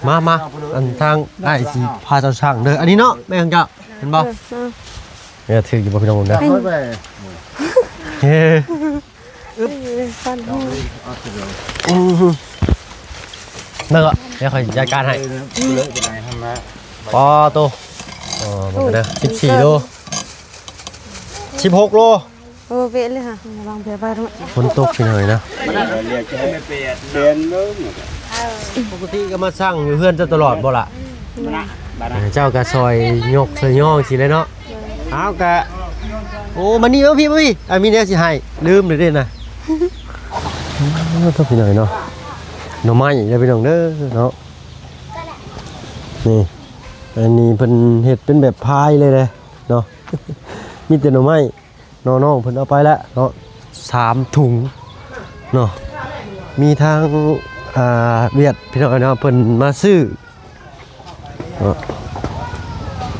มาอันทางได้สิพาเจ้าช่างเด้ออันนี้เนาะแม่งจ้ะเห็นบ่เนี่ยถืออยู่บ่พี่น้องเด้อเฮ้นั่นก็เดี๋ยวค่อยจัดการให้ปอโตมันก็ได้14โล16โลโอ้เวเลยค่ะระวังเผื่อไปด้วยฝนตกพี่หน่อยนะปกติก็มาสร้างอยู่เพื่อนเจ้าตลอดบ่ล่ะเจ้าก็ซอยยกซอยย่องสิเลยเนาะเอากะโอ้มานี่มาพี่มีแนวสิให้ลืมเลยเด้น่ะต้องพี่หน่อยเนาะหน่อไม้เด้อพี่น้องเด้อเนาะนี่อันนี้เพิ่นเฮ็ดเป็นแบบพายเลยเนาะมีแต่หน่อไม้น้องๆเพิ่นเอาไปแล้วเนาะ3ถุงเนาะมีทางเวียดพี่น้องเนาะเพิ่นมาซื้อ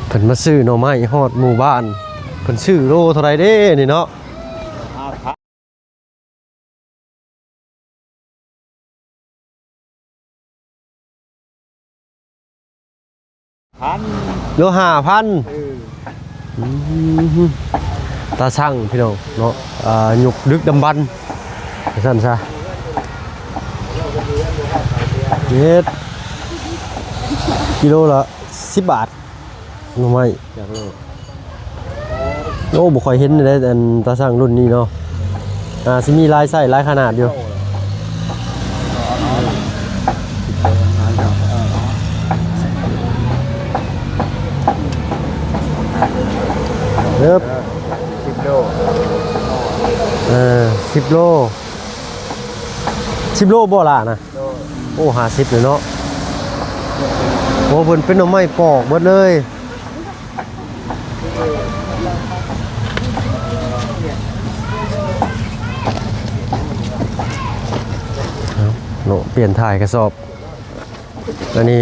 เพิ่นมาซื้อหน่อไม้ฮอดหมู่บ้านเพิ่นซื้อโลเท่าไหร่เด้นี่เนาะโล5,000ตาช่างพี่น้องเนาะหยุกดึกดำบรรพ์สั่นซะเฮ็ดกิโลละ10 บาทหน่อไม้โอ้บ่ค่อยเห็นได้อันตาช่างรุ่นนี้เนาะสิมีลายไส้ลายขนาดอยู่10 โล10 โล10 โลบ่ล่ะนะโอ้50เลยเนาะโอ้เพิ่นเป็นหน่อไม้ปอกหมดเลยเนาะเปลี่ยนถ่ายกระสอบอันนี้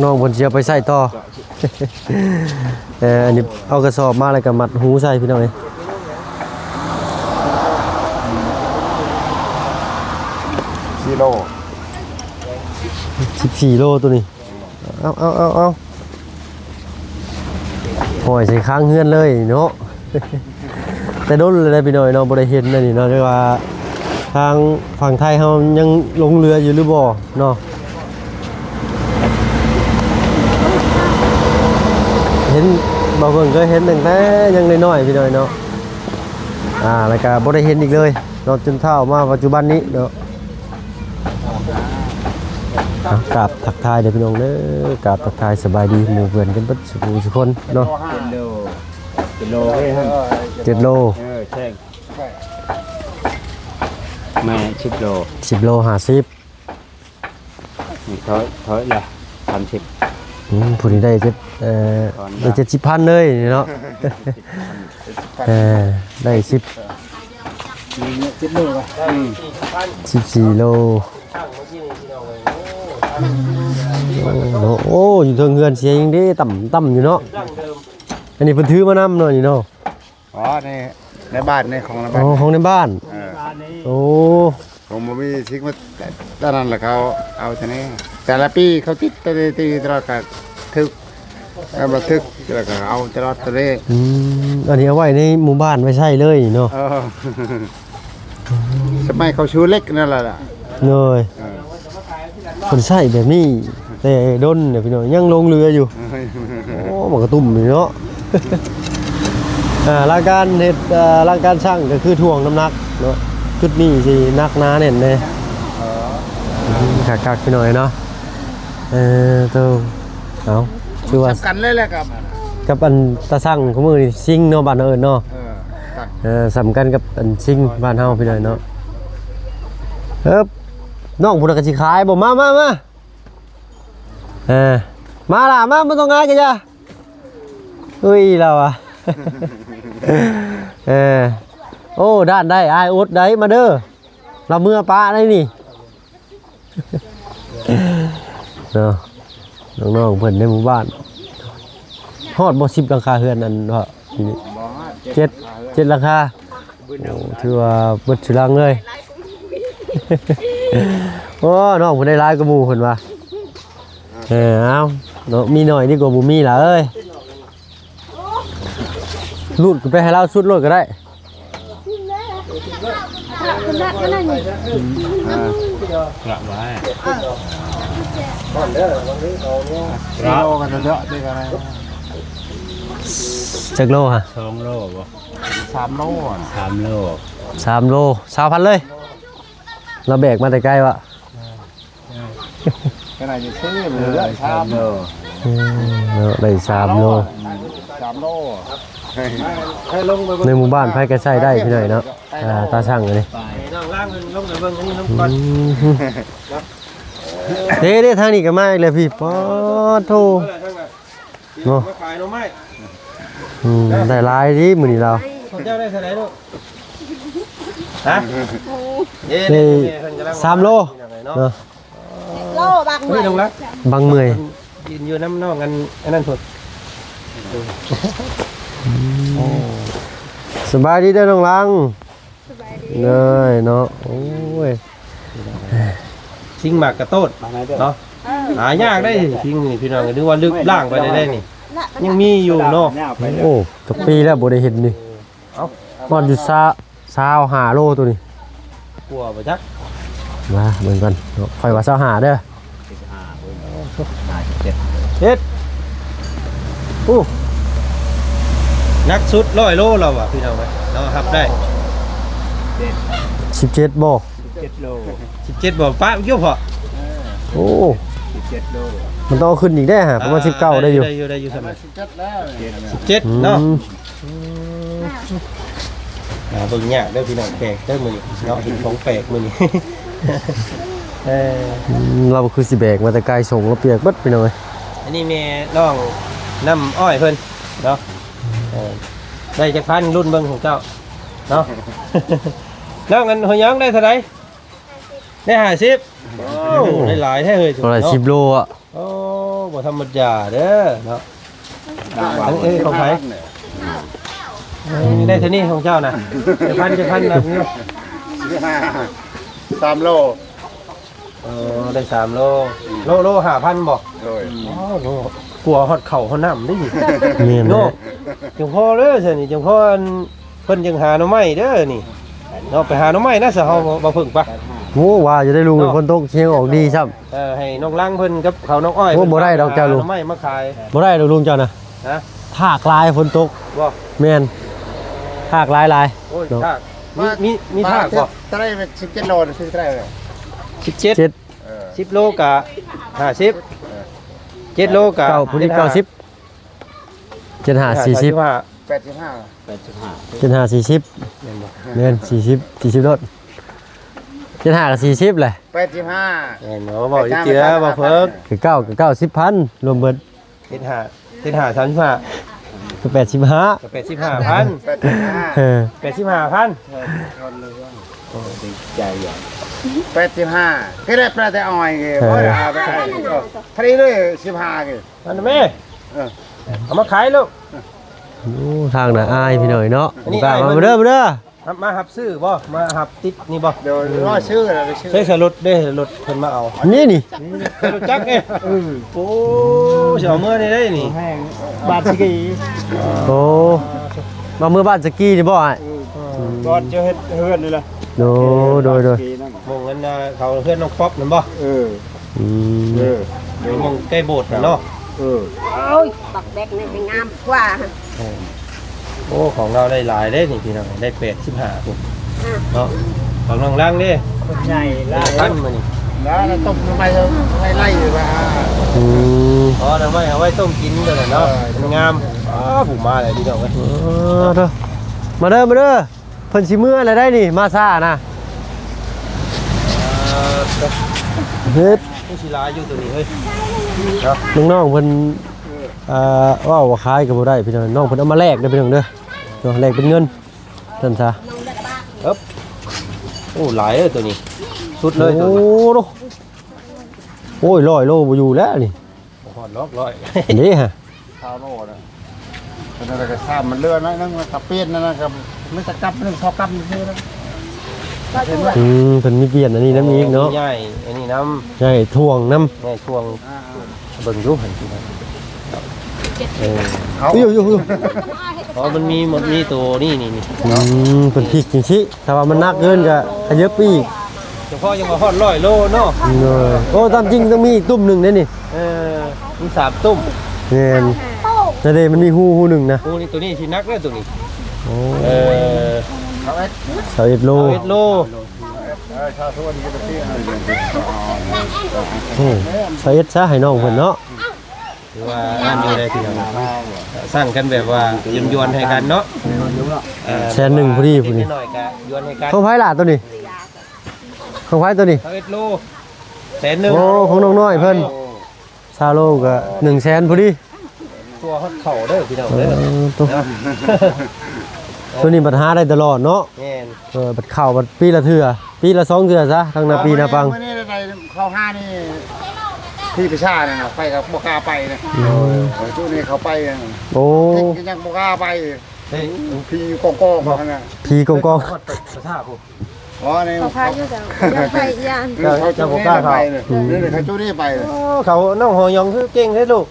น้องเพิ่นสิเอาไปใส่ต่ออันนี้เอากระสอบมาแล้วก็มัดหูใส่พี่น้องเอ้ย14 โลตัวนี้เอาปล่อยใส่ค้างเฮือนเลยเนาะแต่โดนเลยพี่น้อยเนาะบ่ได้เห็นนั่นนี่เนาะเรียกว่าทางฝั่งไทยเฮายังลงเรืออยู่หรือบ่เนาะเห็นบางคนก็เห็นตั้งแต่ยังน้อยๆพี่น้อยเนาะแล้วก็บ่ได้เห็นอีกเลยเนาะจนเท่ามาปัจจุบันนี้เนาะกราบทักทายเด้อพี่น้องเด้อกราบทักทายสบายดีหมู่เพื่อนกันเบิดทุกคนเนาะ7 โลใช่แม่10 โล10 โล50นี่ถอยละ30ผู้นี้ได้ได้70,000เลยเนาะได้10 โลป่ะ14 โลโอ้อยู่เทิงเฮือนเสียยังได้ต่ำอยู่เนาะอันนี้เพิ่นถือมานำเนาะนี่เนาะอ๋อในบ้านในของในบ้านของในบ้านโอ้ผมบ่มีทิ้งมาตอนนั้นแหละเขาเอาแต่นี้แต่ละปีเขาติดตลอดกันทึกบันทึกแล้วก็เอาตลอดตัวเลขอันนี้เอาไว้ในหมู่บ้านไม่ใช่เลยเนาะสมัยเขาชูเล็กนั่นแหละเลยคนใช่แบบนี้แต่ด้นเนี่ยพี่น้องยังลงเรืออยู่โอ้มันกระตุ่มเนาะรายการเห็ดรายการช่างก็คือถ่วงน้ำหนักเนาะจุดนี้สินักน้าเนี่ยเลยกักพี่หน่อยเนาะตัวเอาชื่อว่ากันเลยแหละกับอันตาสั่งของมือนี่ซิงเนาะบ้านเอิญเนาะสำคัญกับอันซิงบ้านเฮาพี่หน่อยเนาะน้องผู้นักสิขายบอกมามาล่ะมาต้องงานกันจ้ะอุ้ยเราอ่ะโอ้ด้านได้อายอุดได้มาเด้อเราเมื่อป้าได้นี่เนาะน้องๆเพิ่นในหมู่บ้านฮอดบ่10 หลังคาเฮือนนั่นเนาะ7 หลังคาโอ้ถือว่าเบิดสุรังเลยโอ้น้องเพิ่นได้หลายกว่าหมู่เพิ่นว่า เอาเนาะมีหน่อยดีกว่าบ่มีล่ะเอ้ยรูดก็ไปให้เราสุดรถก็ได้ กระไว้ เรากันเยอะด้วยกัน จักโลฮะ 2 โลบ่ 3 โล 3 โล 3 โล20,000เลยเราแบกมาแต่ไกลวะ cái này thìซื้อเหลือ3 โล เนาะได้3 โล 3 โล ในหมู่บ้านไผก็ใช้ได้พี่หน่อยเนาะตาช่างเลย น้องล่างลงไปเบิ่งอันนี้น้ำก่อน เด้ทางนี้ก็มาอีกแล้วพี่ป๊อดโธ่เนาะ มาขายหน่อไม้ ได้หลายดิมื้อนี้เรา ของเจ้าได้เท่าไหร่ลูกฮะเย้ ได้ เพิ่นกำลัง 3 โลเนาะ โลบาง เฮ้ยลงละ บางเมื่อย ยืนอยู่น้ำนอกกันอันนั้นพุ่น สบายดีเด้อน้องลังเลยเนาะโอ้ย ชิงหมากกระโต้นเนาะหายากได้ชิงนี่พี่น้องก็นึกว่าลึกล่างไปได้นี่ยังมีอยู่เนาะ โอ้จักปีแล้วบ่ได้เห็นนี่ เอ้า ก่อนอยู่25โลตัวนี้ กลัวบ่จัก มาเบิ่งกันเนาะค่อยว่า25เด้อ เฮ็ดอู้นักสุด100 โลเราอ่ะพี่น้องเว้ยเรารับได้ 17บ่ 17บ่ป้าเกี่ยวพอ โอ้มันต้องเอาขึ้นอีกได้ฮะประมาณ19ได้อยู่ ได้อยู่สมัย 7แล้ว 17เนาะเบิ่งยากเด้อพี่น้องแปลกเด้อมื้อนี้เนาะเห็นของแปลกมื้อนี้ เราคือสิแบกมาแต่ไกลส่งแล้วเปียกเบิดไปหน่อย อันนี้แม่น้องน้ำอ้อยเพิ่นเนาะได้จักพันรุ่นเบิ่งของเจ้าเนาะ แล้วเงินหัวยังได้เท่าไหร่ได้50โอ้ได้หลายแท้เฮ้ย เท่าไหร่10 โลอ่ะ โอ้บ่ธรรมดาเด้อเนาะอันนี้ของไผได้เท่านี้ของเจ้าน่ะจักพันแบบนี้ 3 โล ได้3 โลโล 5,000บ่ โดย อ๋อโลกลัวฮอดเข่าฮอดน้ำได้อีก แม่น โน่ เนาะ จังพ่อเด้อซั่นนี่จังพ่ออันเพิ่นจังหาหน่อไม้เด้อนี่เนาะไปหาหน่อไม้นะซะเฮาบ่พึ่งปะ โอ้ว่าจะได้ลุงเป็นคนตกเชียงออกดีซ้ำ ให้น้องลังเพิ่นกับเขาน้องอ้อย โอ้บ่ได้ดอกเจ้าลูก หน่อไม้มาขาย บ่ได้ดอกลุงเจ้านะ นะ ถากลายฝนตก บ่ แม่นถากลาย โอ้ย เนาะ ทากมีทากบ่ เท่าไหร่17 โลซื้อเท่าไหร่ 17 7 10 โลกะ50 7 โลกะ เก้าพุ่นนี้90 75 40 85 75 40แม่น40รถ75กับ40แหละ 85 แม่นบ่บ่อยู่เจือบ่เพิ่ง คือ9กับ90,000รวมเบิด 75 35 ก็85 ก็85,000 85 เออ 85,000 85cái đẹp là tại ỏi kìa mới là thấy đấy 15 kìa อันนั้นแม่เอามาขายลูก โอ้ทางน่ะอายพี่หน่อยเนาะ อันนี้ กล้า อาย มา เพิ่น เด้อมาเด้อ มาหับซื้อบ่มาหับติดนี่บ่ rồi nó sư là sư ใช้สรถเด้รถเพิ่นมาเอา อันนี้นี่ รถจักรเอ้โอ้สิเอามื้อนี้ได้นี่ บาทสิกี่ โอ้มาเมื่อบ้านสกีนี่บ่อ่ะ ก่อนจะเฮ็ดเฮือนนี่ล่ะ โดโด มองกันเขาเพื่อนน้องป๊อปนั่นบ่ ừ อืม มองใกล้โบสถ์นั่นเนาะ ừ โอ้ยปักแบกนี่เป็นงามกว่า โอ้ของเราได้หลายเด้นี่พี่น้องได้85พุ่นเนาะของน้องล่างเด้ ใหญ่ละ ท่านมานี่ đó là tôm nó bay lay lay rồi bà อืม อ๋อทำไมเอาไว้ต้มกินกันเนาะมันงามอ้าผู้มาเลยพี่น้องเว้ย เด้อมาเด้อเพิ่นสิมื้ออะไรได้นี่มาซ่านะเฮ็ด ผู้ศิลาอยู่ตัวนี้เฮ้ย น้องๆเพิ่นว่าว่าขายก็บ่ได้พี่น้องน้องเพิ่นเอามาแลกเด้อพี่น้องเด้อเนาะแลกเป็นเงินซั่นซะ โอ้หลายเลยตัวนี้สุดเลยตัว โอ้ นี้ โหโอ้ย100 โลบ่อยู่แล้วนี่ หอดล็อกร้อย นี่ฮะ sao nổ này cho nên là cái sao mà lưa nó tập piên nó mới tập cắp nó so cắp như thế đó เพิ่นมีเปลี่ยนอันนี้น้ำอีกเนาะ ใหญ่อันนี้น้ ใช่ถ่วงน้ำ ำใหญ่ช่วงเบิ่งรูปหันทีนะเขา อยู่ เพราะมันมีตัวนี่ เพิ่นพริกจังซี่ถ้าว่ามันหนักเกินก็ขยับไปอีก เฉพาะยังมาฮอด100 โลเนาะ โอ้ตามจริงต้องมีอีกตุ้มหนึงเด้นี่ มี3ตุ้ม แม่นแต่เด้มันมีหูหนึงนะ โอ้นี่ตัวนี้สินักเลยตัวนี้ โอ้ เขาเอ็ด 21โล 21โล ชาวทุกวันนี้ก็จะที่ โอ้21ซะให้น้องเพิ่นเนาะ หรือว่าอันอยู่ได้พี่น้องสร้างกันแบบว่าหยวนๆให้กันเนาะ แสนหนึ่งพอดีพอดี นิดหน่อยก็หยวนให้กัน ของไผล่ะตัวนี้ของไผตัวนี้ 21โลแสนหนึง โอ้ของน้องน้อยเพิ่นซาโลก็100,000พอดี ตัวฮอดเข่าเด้อพี่น้องเด้อ ตัวนี้บัดหาได้ตลอดเนาะ แม่น บัดเข้าบัดปีละเทื่อปีละ2เทื่อซะทั้งหน้าปีหน้าปัง นี่ไปเข้าห้านี่ที่ประชาเนี่ยนะไปกับโบกาไปนะช่วงนี้เขาไป โอ้ กินยังโบกาไป เฮ้ย พี่กองกองเขาเนี่ย พีกองกอง ฮอดประชาพุ่น อ๋อนี่ เขาพาอยู่แต่ยังไปยาน เขาจูนี่ไปเลยนี่เขาจูนี่ไปเลย โอ้เขาน้องหอยองคือเก่งเด้อลูก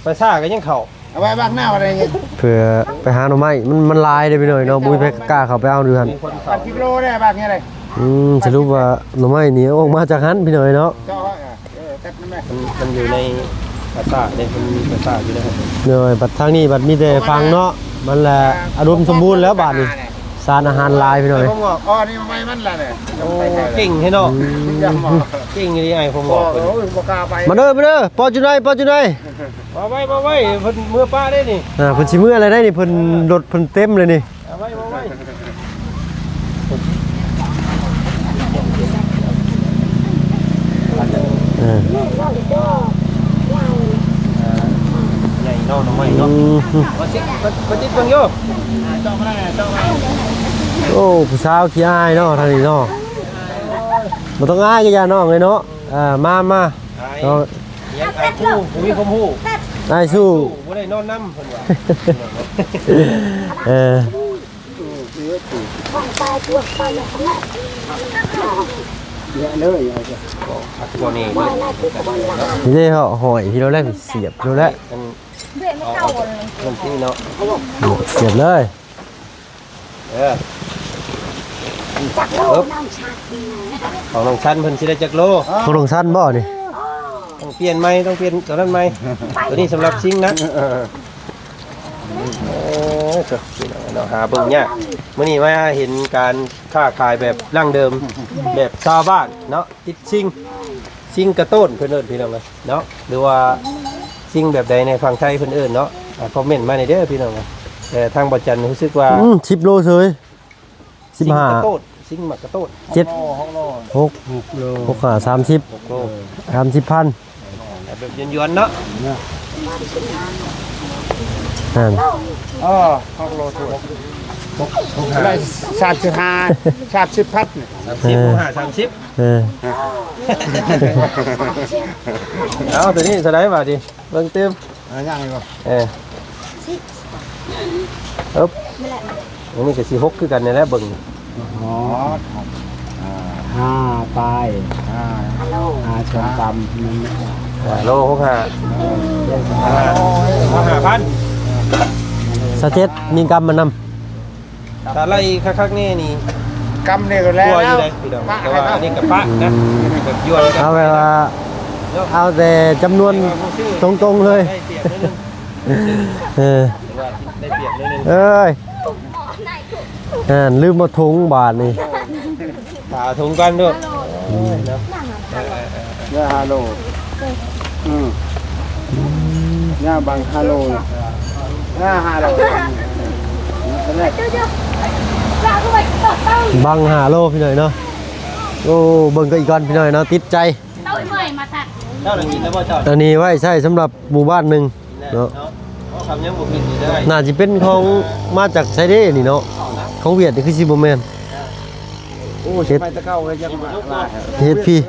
ประชาก็ยังเข้า เอาไว้บ้างหน้าอะไรเงี้ย เพื่อไปหาหน่อไม้มันลายได้ไปหน่อยเนาะบุ้ยไปกล้าเข้าไปเอาดูหั่น มีคน ปั เข้า ดกิโลได้บ้างเงี้ยเลย สรุปว่าหน่อไม้นี่ออกมาจากหันพี่หน่อยเนาะ เจ้าตัดนั่นแหละ มันอยู่ในประชาในมันมีประชาอยู่นะครับ หน่อยบัดทางนี้บัดมีแต่ฟังเนาะมันแหละอารมณ์สมบูรณ์แล้วบาดนี้สารอาหารลายพี่หน่อย ผมบอกอ๋อนี่ไม่มันละเนี่ย โอ้เก่งให้เนาะ ยังบอก เก่งอย่างนี้ไอ้ผม บบ อ อก กเพิ่น โอ้ยโบกาไป มาเด้อปอจุนายมาไว้เพิ่นเมื่อป้าได้นี่ เพิ่นสิมื้ออะไรได้นี่เพิ่นรถเพิ่นเต็มเลยนี่ เอาไว้ใหญ่เนาะน้องใหม่เนาะมาจิกเบิ่งอยู่ จ้องไม่ได้จ้องไม่ โอ้ผู้สาวขี้อายเนาะทางนี้เนาะบ่ต้องอายก็อย่าน้องเลยเนาะมาเนาะ ยังไอ้คู่ผมมีความรู้ นายสู้ บ่ได้นอนนำเพิ่นว่า อักตัวนี้ นี่ได้เหาะหอยที่เราแรกเสียบเราแรก มันที่เนาะ เสียบเลย ของน้องชั้นเพิ่นสิได้จักโล เขาลงสั้นบ่นี่ ต้องเปลี่ยนไหมต้องเปลี่ยนตัวนั้นไหมตัวนี้สำหรับซิงนะเราหาเบิ่งยากมื้อนี้มาเห็นการค้าขายแบบดั้งเดิมแบบชาวบ้านเนาะติดซิงกระต้นเพิ่นเอิ้นพี่น้องเนาะหรือว่าซิงแบบใดในฝั่งไทยเพิ่นเอิ้นเนาะคอมเมนต์มาในเด้อพี่น้องแต่ทางบ่จันรู้สึกว่า 10โลเฉย ซิงกระ 15 โต้นซิงหมักกระโต้น 7 6โล6 5 30 6โล 30พัน แบบยวนๆเนาะ นั่น อ๋อข้าวโลถูกได้30พัดเนี่ย 30 เออ เอาตัวนี้สไลด์มาดิเบิ่งเต็ม ย่างเลยป่ะ อึ๊บอันนี้ก็สิ6คือกันนี่แหละเบิ่ง อ๋อ 5ปลาย5ชมตำ โล65 สเจ็ดมีกรรมมานำ ถ้าไล่คักๆนี่ กำเนี่ยก็แล้ว กลัวอยู่เลยพี่น้องแต่ว่าอันนี้กับปะนะแบบยวนกัน เอาไปว่าเอาแต่จำนวนตรงๆเลย ได้เปรียบนิดนึง เออ ว่าได้เปรียบนิดนึง เอ้ยลืมมาถุงบาทนี่ ถาถุงกันด้วย ย่าฮาโลย่าบางฮาโลย่าฮาโลแรก บัง5 โลพี่หน่อยเนาะโอ้เบิ่งก็อีกก่อนพี่หน่อยเนาะติดใจ เจ้าหนังกินแล้วบ่เจ้า อันนี้ไว้ใช้สำหรับหมู่บ้านหนึ่งเนาะ ทำยังบุกกินได้ น่าจะเป็นของมาจากไซเด้นี่เนาะของเวียดนี่คือซิบ่แม่น โอ้ใช่ไหมตะเก้าเลยยังมาลา เฮ็ดพี่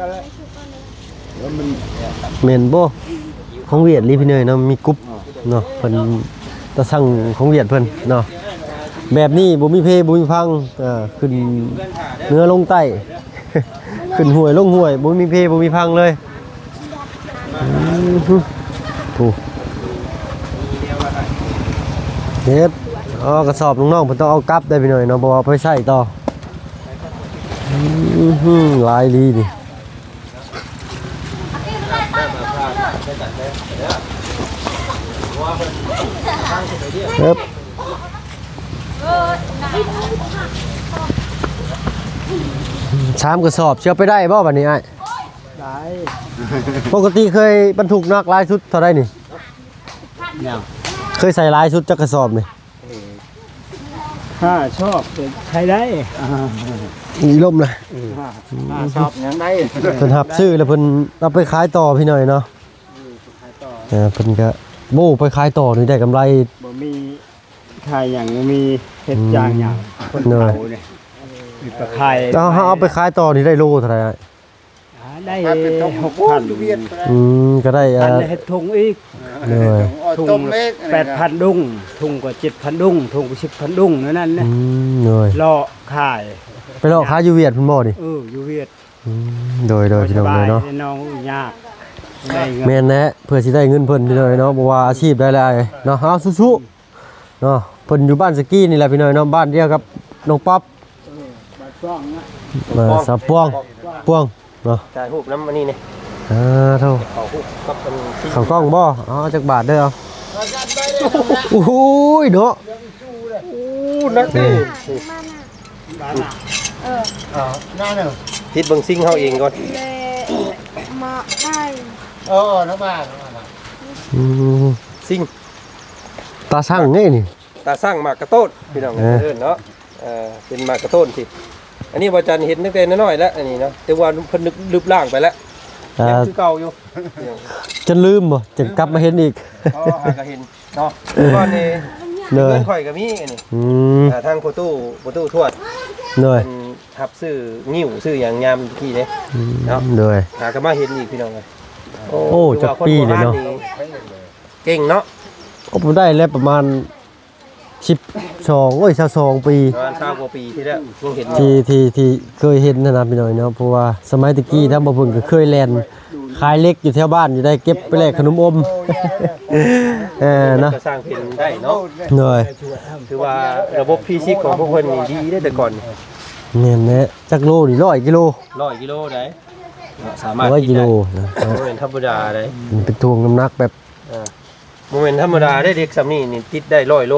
แม่นบ่ของเวียดนี่พี่หน่อยเนาะมีกรุ๊ปเนาะเพิ่นตะสั่งของเวียดเพิ่นเนาะ แบบนี้บ่มีเพบ่มีพังขึ้นเนื้อลงใต้ ขึ้นห้วยลงห้วยบ่มีเพบ่มีพังเลยโอ้เฮ็ดกระสอบน้องๆเพิ่นต้องเอากลับได้ไปหน่อยเนาะบ่ว่าไปใช้ต่อหลายลีดิครับชามกระสอบเชื่อไปได้บ่บัดนี้อ้าย ได้ ปกติเคยบรรทุกนักหลายชุดเท่าไดนี่ เนี่ย เคยใส่หลายชุดจักกระสอบนี่ ถ้าชอบใช้ได้อ่า มีลมเลย ถ้าชอบยังได้ เพิ่นหับซื้อแล้วเพิ่นเอาไปขายต่อพี่หน่อยเนาะเพิ่นก็โบ้ไปขายต่อนี่ได้กำไร บ่มีใครอย่างมีเฮ็ดจางอย่างคน เหนื่อย เฒ่าเนี่ยมีตะไคร้ เอาไปขายต่อนี่ได้โลเท่าไหร่อะ ได้ ก็ได้ พันเฮ็ดถุงอีก เหนื่อย ถุ ต้ ง มเล็ก 8,000 ดุ้งถุงก็7,000 ดุ้งถุงก็10,000 ดุ้งนั่นนะ เหนื่อย รอขาย ไปเลาะขายอยู่เวียดพุ่นบ่นี่ อยู่เวียด โดยพี่น้องเลยเนาะ น้องยากได้เงิน แม่นแนะเพื่อสิได้เงินเพิ่นพี่น้อยเนาะบ่ว่าอาชีพได้หลายเนาะเอาสู้ๆเนาะเพิ่นอยู่บ้านสกี้นี่แหละพี่น้อยเนาะบ้านเดียวกับน้องป๊อป บัดซ่องนะ สะป้วงเนาะ ถ่ายรูปน้ำมันนี่นี่ เท่า เขารูปกับเป็นที่ เขากล้องบ่เอาจักบาทเด้อเอาโอ้โหเนาะ นักดิ หน้าหนึ่ง ทิศเบิ่งซิ่งเฮาเองก่อน เลยมาได้ น้ำบ้าน ซิ่ง ตาช่างนี่นี่ ตาสร้างหมากกระโต้นพี่น้องเอิ้นเนาะเป็นหมากกระโต้นสิอันนี้บ่จันเห็นตั้งแต่น้อยๆแล้วอันนี้เนาะแต่ว่าเพิ่นลึกล่างไปแล้วยังคือเก่าอยู่ จะลืมบ่จะกลับมาเห็นอีก อ๋อหาก็เห็นเนาะก่อนนี่ เนย เงินข่อยก็มีอันนี้ ทางประตูทวด เนย เป็นทับซื้องิ้วซื้ออย่างยามที่เด้เนาะ เนย หาก็มาเห็นอีกพี่น้องเลย โอ้จักปีเลยเนาะ เก่งเนาะ ก็ผมได้แล้วประมาณ12โอ้ย22ปี ประมาณ20กว่าปีที่แล้วยังเห็น ที่เคยเห็นนะพี่น้อยเนาะเพราะว่าสมัยตะกี้ถ้าบ่เพิ่นก็เคยแล่นขายเล็กอยู่แถวบ้านอยู่ได้เก็บไปแลกขนมอม เนาะ ก็สร้างเป็นได้เนาะ เนย ถือว่าระบบฟิสิกส์ของพวกเพิ่นนี่ดีได้แต่ก่อน แม่นแน่จักโลนี่100กิโล 100 กิโลได้สามารถ 100กิโลนะ โมเมนต์ธรรมดาได้ มันเป็นทวงน้ำหนักแบบ โมเมนต์ธรรมดาได้เด็กสำนี่นี่ติดได้100 โล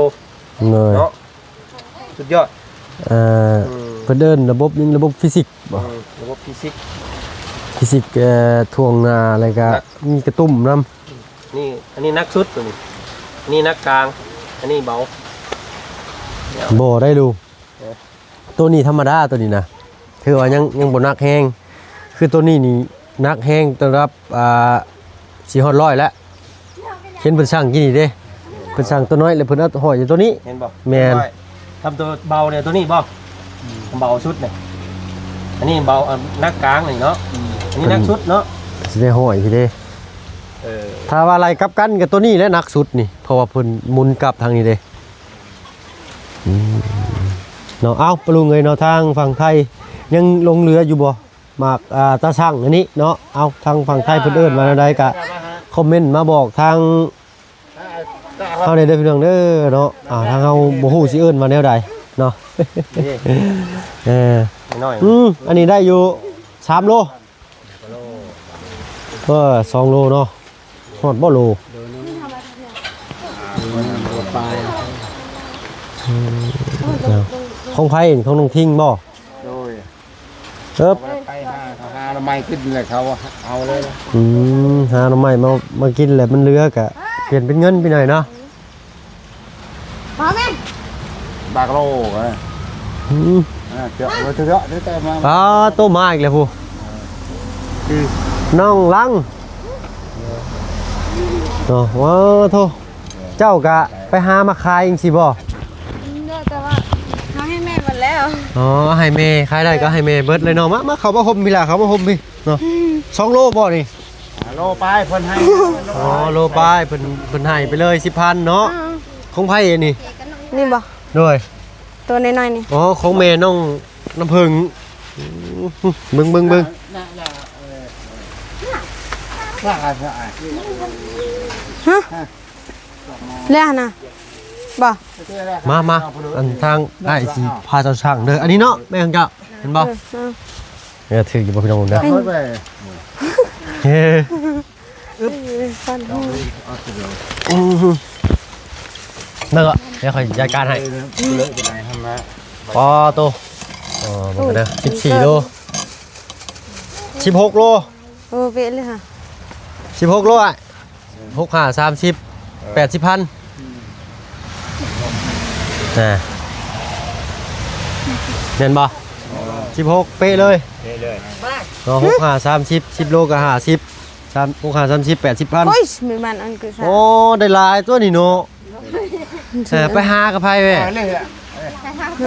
เนย เนาะสุดยอด เพิ่นเดินระบบนึงระบบฟิสิกส์บ่ ระบบฟิสิกส์ ฟิสิกส์ทวงนาอะไรก็มีกระตุ้มนำ นี่อันนี้นักสุดตัวนี้อันนี้นักกลางอันนี้เบา บ่ได้ลูกตัวนี้ธรรมดาตัวนี้นะคือว่ายังบ่หนักแฮงคือตัวนี้นี่หนักแฮงต้อนรับสิฮอด100แล้วเห็นเพิ่นสั่งกี่นี่เด้เพิ่นสั่งตัวน้อยแล้วเพิ่นเอาห้อยอยู่ตัวนี้ เห็นบ่ แม่น ทำตัวเบาเนี่ยตัวนี้บ่เบาชุดเนี่ยอันนี้เบานักกลางนี่เนาะอันนี้นักชุดเนาะ สิได้ห้อยพี่เด้ ถ้าว่าอะไรกลับกันกับตัวนี้และหนักสุดนี่เพราะว่าเพิ่นหมุนกลับทางนี้เด้เนาะเอาปรุงเลยเนาะทางฝั่งไทยยังลงเรืออยู่บ่หมากตาช่างอันนี้เนาะเอาทางฝั่งไทยเพิ่นเอิ้นว่าใดก็คอมเมนต์มาบอกทางเฮาได้เด้อพี่น้องเด้อเนาะทางเฮาบ่ฮู้สิเอิ้นว่าแนวใดเนาะ น้อย อันนี้ได้อยู่3โลก็2โลเนาะฮอดบ่โล ปลาย ของไผของน้องทิ้งบ่ โดย ไปหาไม้ขึ้นเลยเขาเอาเลย หาหน่อไม้มากินแหละมันเหลือกะเปลี่ยนเป็นเงินไปหน่อยเนาะ มาแม่ บากโลนะเจาะไว้เถอะแต่มา โตมาอีกแล้วผู้น้องลังเนาะว้าโทเจ้ากะไปหามาขายเองสิบ่ แต่ว่าเขาให้แม่หมดแล้ว อ๋อให้แม่ขายได้ก็ให้แม่เบิดเลยเนาะมาเขามาห่มพี่ล่ะเขามาห่มพี่เนาะ2โลบ่นี่ โลไปเพิ่นให้ อ๋อโลปลายเพิ่นให้ไปเลย10,000เนาะของไผนี่ นี่บ่ ด้วย ตัวน้อยๆนี่ อ๋อของแม่น้องน้ำผึ้งเบิ่ง น่าจะ ฮะเลี้ยนะบ่ มาอันทางได้สิพาเจ้าช่างเด้ออันนี้เนาะแม่ของเจ้าเห็นบ่เนี่ยถืออยู่บ่พี่น้องเด้อ น้อยไป เฮ้ ฟันหู เด้อเดี๋ยวค่อยจัดการให้ เลยไปไหนทำนะ ปอโตอ๋อบ่กันเด้อ14โล16โล โอ้เวะเลยค่ะ 16โลอ่ะ6 5 30 80,000เห็นบ่16เป๊ะเลย เลย ก็6 5 30 10โลก็50 6 5 30 80,000 โอ้ยมีมันอันคือซะ โอ้ได้หลายตัวนี่เนาะไปหากับไผแม่ เลยอ่ะ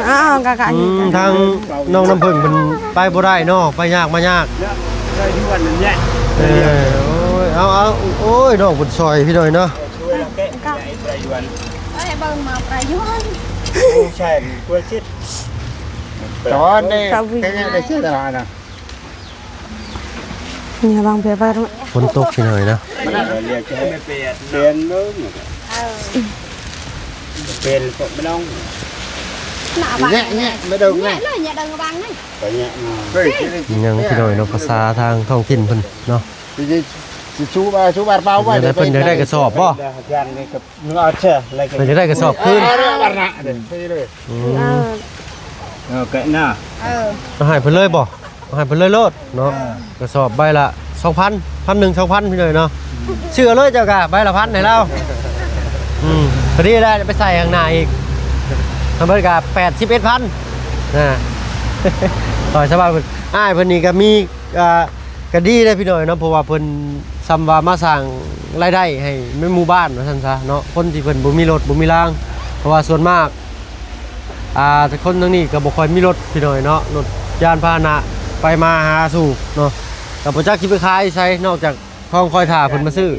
อ้าวกะนี่ ทางน้องน้ำผึ้งมันไปบ่ได้เนาะไปยากมายาก ได้ที่วันนั้นแย่ โอ้ยเอาโอ้ยน้องเพิ่นซอยพี่หน่อยเนาะ ช่วยเราแก้ไอ้ประยวน เอ้ยเบิ่งมาประยุน ใช่กล้วยชิดตอนนี้ได้ชื่อตลาดนะ นี่บางเปียไปตรง ฝนตกพี่หน่อยนะ เรียกให้เปลี่ยนมึงเปลี่ยนไม่ต้อง หน้าบ้าน เนี่ยไม่ดึงไง เลยอย่าดึงบางนี่ ไปเนี่ยเฮ้ย ยังพี่หน่อยเนาะภาษาทางท้องถิ่นเพิ่นเนาะ ชูบาเบาไว้ เดี๋ยวเพิ่นได้กระสอบบ่ ยันนี่กับนึกเอาเชื่ออะไรกัน เพิ่นจะได้กระสอบคืน วันน่ะเดี๋ยวไปเลย เออ แกะหน้า เอาให้เพิ่นเลยบ่เอาให้เพิ่นเลยโลดเนาะกระสอบใบละ2,000 1,000 2,000พี่หน่อยเนาะเชื่อเลยเจ้ากะใบละ1,000ให้เราพอดีได้ไปใส่ข้างหน้าอีกทำเพิ่นกะ81,000นะต่อยสบายเพิ่นอ้ายเพิ่นนี่ก็มีก็ดีได้พี่หน่อยเนาะเพราะว่าเพิ่นซ้ำว่ามาสร้างรายได้ให้ในหมู่บ้านว่าซั่นซะเนาะคนที่เพิ่นบ่มีรถบ่มีรางเพราะว่าส่วนมากแต่คนทางนี้ก็บ่ค่อยมีรถพี่หน่อยเนาะรถยานพาหนะไปมาหาสู่เนาะก็บ่จักสิไปขายใช้นอกจากท้องคอยท่าเพิ่นมาซื้อ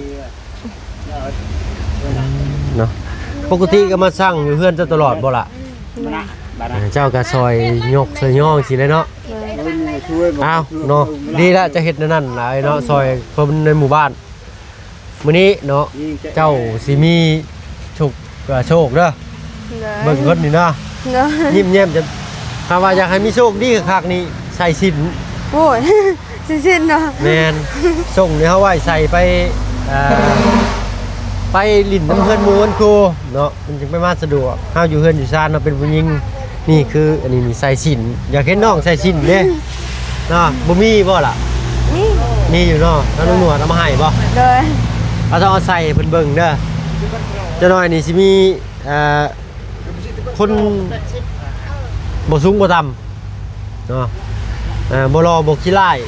เนาะปกติก็มาสั่งอยู่เฮือนเจ้าตลอดบ่ล่ะเจ้าก็ซอยยกซอยย่องสิได้เนาะ อ้าวเนาะดีแล้วจะเฮ็ดนั่นหลายเนาะซอยเพิ่นในหมู่บ้านมื้อนี้เนาะเจ้าสิมีโชคเด้อเบิ่งเงินนี่นะ เนาะ ยิ้มแย้มจะถ้าว่าอยากให้มีโชคดีคักๆนี่ใส่สิน โอ้ยสิ้นเนาะ แม่นส่งนี่เฮาไว้ใส่ไปไปลิ้นน้ำเพื่อนหมู่เพิ่นครูเนาะมันจึงไปมาสะดวกเฮาอยู่เฮือนอยู่ซ่านเนาะเป็นผู้หญิงนี่คืออันนี้ใส่สินอยากเห็นน้องใส่สินเด้เนาะบ่มีบ่ล่ะ นี่ มีอยู่เนาะแล้วลุงหนวดเอามาให้บ่ เลย เอาต้องเอาใส่เพิ่นเบิ่งเด้อเจ้าน้อยนี่สิมีคนบ่สูงบ่ต่ำเนาะบ่รอบ่ขี้ร้าย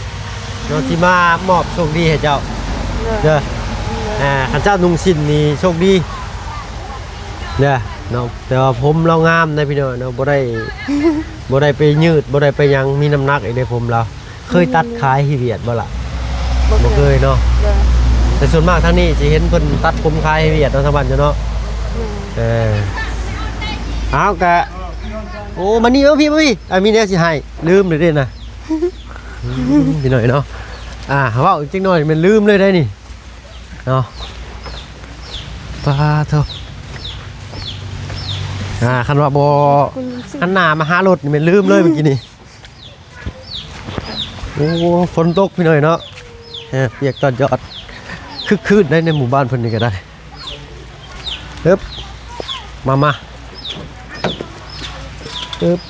เนาะที่มามอบโชคดีให้เจ้าเด้อคันเจ้านุ่งสิ้นนี่โชคดีเด้อเนาะแต่ว่าผมเรางามนะพี่น้องเนาะบ่ได้ไปยืดบ่ได้ไปหยังมีน้ำหนักไอ้ในผมเราเคยตัดขายให้เวียดบ่ล่ะบ่เคยเนาะ เลย แต่ส่วนมากทางนี้จะเห็นเพิ่นตัดผมคายให้เวียดเนาะทางบ้านเนาะเอากะโอ้มานี่มาพี่มีแนวสิให้ลืมเลยเด้นะพี่หน่อยเนาะเว้าจังหน่อยมันลืมเลยได้นี่เนาะปาเถอะคันว่าบ่คันหน้ามาหารถนี่มันลืมเลยเมื่อกี้นี่โอ้ฝนตกพี่หน่อยเนาะเปียกตอนยอดคืนได้ในหมู่บ้านเพิ่นนี่ก็ได้ปึ๊บมาเปึ๊บ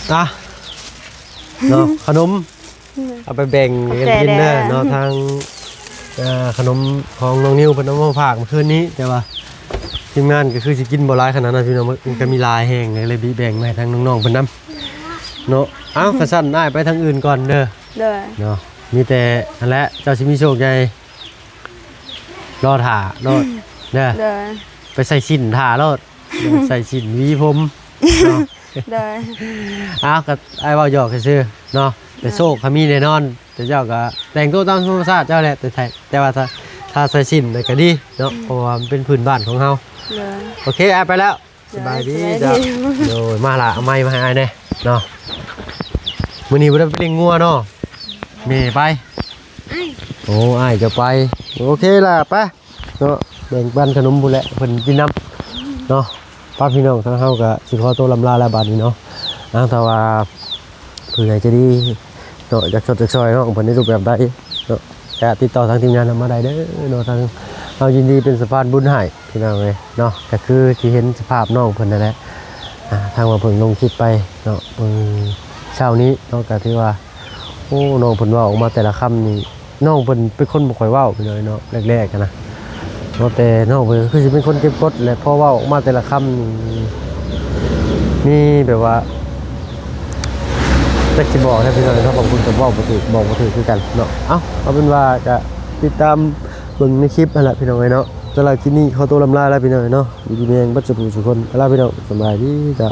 เนาะขนมเอาไปแบ่งกันกินเด้อเนาะทางขนมของน้องนิวเพิ่นเอามาฝากเมื่อคืนนี้แต่ว่าทีมงานก็คือสิกินบ่หลายขนาดนั้นพี่น้องมันก็มีลายแห้งเลยแบ่งมาให้ทางน้องๆเพิ่นนำเนาะเอ้ากระสั่นได้ไปทางอื่นก่อนเด้อ เลย เนาะมีแต่นั่นแหละเจ้าสิมีโชคใหญ่รอถ่ารอเด้อ เลย ไปใส่ชิ้นถ่ารอใส่ชิ้นวีผมเนาะ เลย อ้าวก็ไอ้เว้าหยอกซื่อเนาะแต่โชคเขามีแน่นอนแต่เจ้าก็แต่งตัวตามธรรมชาติเจ้าแหละแต่ว่าถ้าใส่ชิ้นก็ดีเนาะเพราะว่ามันเป็นพื้นบ้านของเฮา เลย โอเคไอ้ไปแล้ว สบายดีจ้ะโดยมาละเอาไม้มาให้อ้ายแน่เนาะมื้อนี้บ่ได้ไปเลี้ยงงัวเนาะแม่ไปโอ้อ้ายจะไปโอเคล่ะไปเนาะแบ่งปันขนมพุ่นแหละเพิ่นกินน้ำเนาะป้าพี่น้องทั้งเฮาก็สิขอตัวลำลาแล้วบัดนี้เนาะถ้าว่าเผื่อจะดีเนาะจากสดจากซอยเนาะเพิ่นในรูปแบบใดเนาะก็ติดต่อทางทีมงานมาได้เด้อเนาะทางเฮายินดีเป็นสะพานบุญให้พี่น้องเอ้ยเนาะก็คือที่เห็นสภาพน้องเพิ่นนั่นแหละทางว่าเพิ่นลงคลิปไปเนาะเช้านี้เนาะก็ถือว่าโอ้น้องเพิ่นเว้าออกมาแต่ละคำนี่น้องเพิ่นเป็นคนบ่ค่อยเว้าพี่น้องเนาะแรกๆกันนะเนาะแต่น้องเพิ่นคือสิเป็นคนเก็บกดและพอเว้าออกมาแต่ละคำนี่แบบว่าจะสิบอกให้พี่น้องเนาะบางคนก็เว้าบ่ถูกบอกบ่ถูกคือกันเนาะเอาเป็นว่าก็ติดตามเบิ่งในคลิปนั่นแหละพี่น้องเอ้ยเนาะสำหรับคลิปนี้ขอตัวลำลาแล้วพี่น้องเอ้ยเนาะอยู่ดีมีแรงบัดสุขทุกคนลาพี่น้องสบายดีจ้ะ